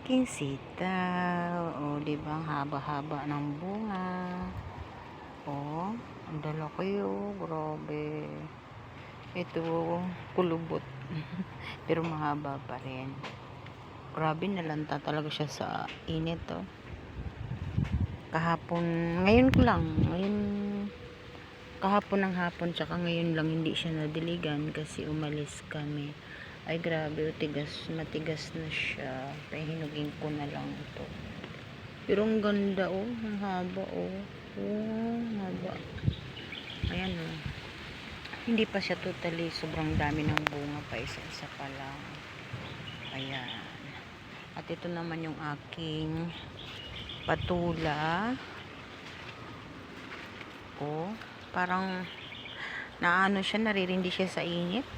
aking sitaw. O, diba? Ang haba-haba ng bunga. O, ang lalaki o. Grabe. Ito, kulubot. Pero mahaba pa rin. Grabe, nalanta talaga siya sa init o. Kahapon, ngayon ko lang. Kahapon ng hapon, tsaka ngayon lang hindi siya nadiligan kasi umalis kami. Ay grabe, matigas na siya. Pahinugin ko na lang ito. Pero ang ganda oh, ang haba oh. Oh, haba. Ayan oh. Hindi pa siya totally, sobrang dami ng bunga pa, isa-isa pa lang. Ayan. At ito naman yung aking patula. Oh, parang naano siya, naririndi siya sa init.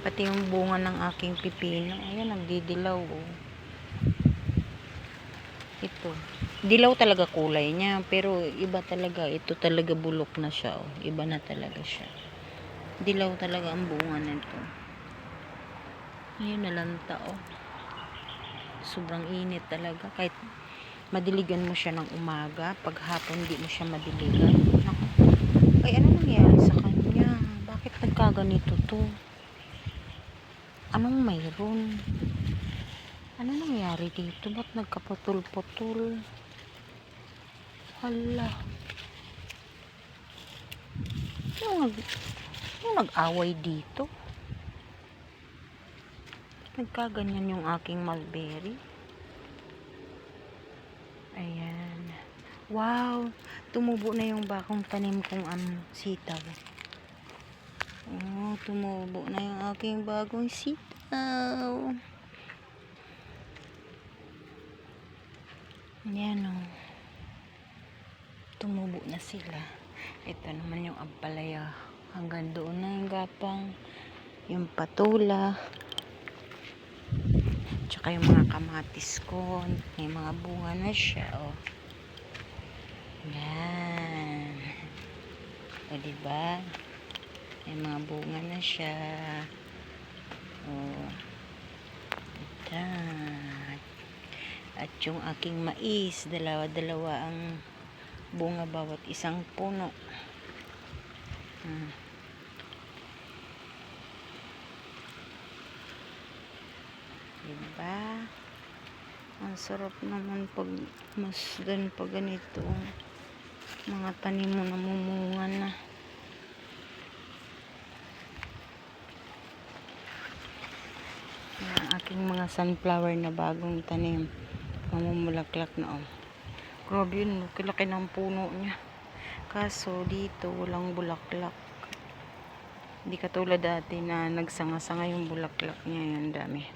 Pati yung bunga ng aking pipino, ayan, nagdidilaw oh. Ito, dilaw talaga kulay niya, pero iba talaga, ito talaga bulok na siya oh. Iba na talaga siya. Dilaw talaga ang bunga nito. Ayan, nalanta oh. Sobrang init talaga, kahit madiligan mo siya ng umaga, pag hapon hindi mo siya madiligan. Naku, ay ano nangyari sa kanya? Bakit nagkaganito to? Anong mayroon? Ano nangyari dito? Ba't nagkaputol-putol? Hala. Yung nag-away dito? Nagkaganyan yung aking mulberry. Ayan. Wow! Tumubo na yung bakong tanim kong sitaw. Oh, tumubo na yung aking bagong sitaw. Ayan o. Tumubo na sila. Ito naman yung ampalaya. Hanggang doon na yung gapang. Yung patula. Tsaka yung mga kamatis ko. May mga bunga na siya o. Yan. O diba? May mga bunga na siya. O. Yan. At yung aking mais, dalawa-dalawa ang bunga bawat isang puno. Diba? Ang sarap naman pag masdan pag ganito. Mga tanim mo namumunga na. Ang aking mga sunflower na bagong tanim. Mamumulaklak na oh. Grabe yun, kilaki ng puno niya. Kaso dito walang bulaklak. Hindi katulad dati na nagsanga-sanga yung bulaklak niya. Yan dami.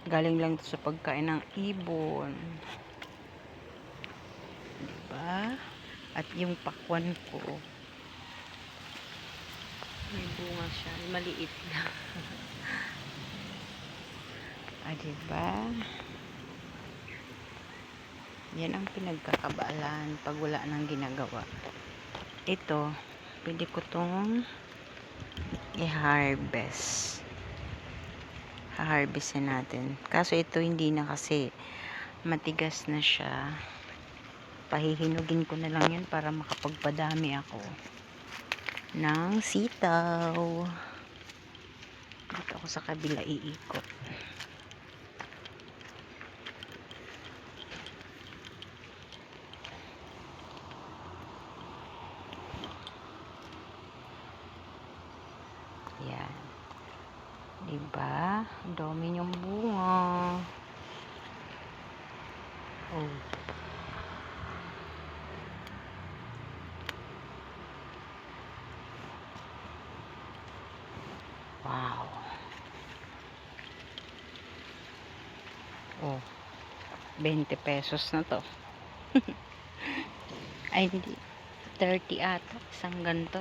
Galing lang ito sa pagkain ng ibon. Diba? At yung pakwan ko, may bunga siya. Maliit lang. Ah, diba? Yan ang pinagkakabalan pag wala nang ginagawa. Ito, pwede ko tong i-harvest. Ha-harvestin natin. Kaso ito hindi na kasi matigas na siya. Pahihinugin ko na lang yan para makapagpadami ako ng sitaw. Dito ako sa kabila iikot. Yan. Diba? Dami niyong bunga. Oh. Wow. Oh. 20 pesos na to. Ay, hindi. 30 ata. Isang ganito.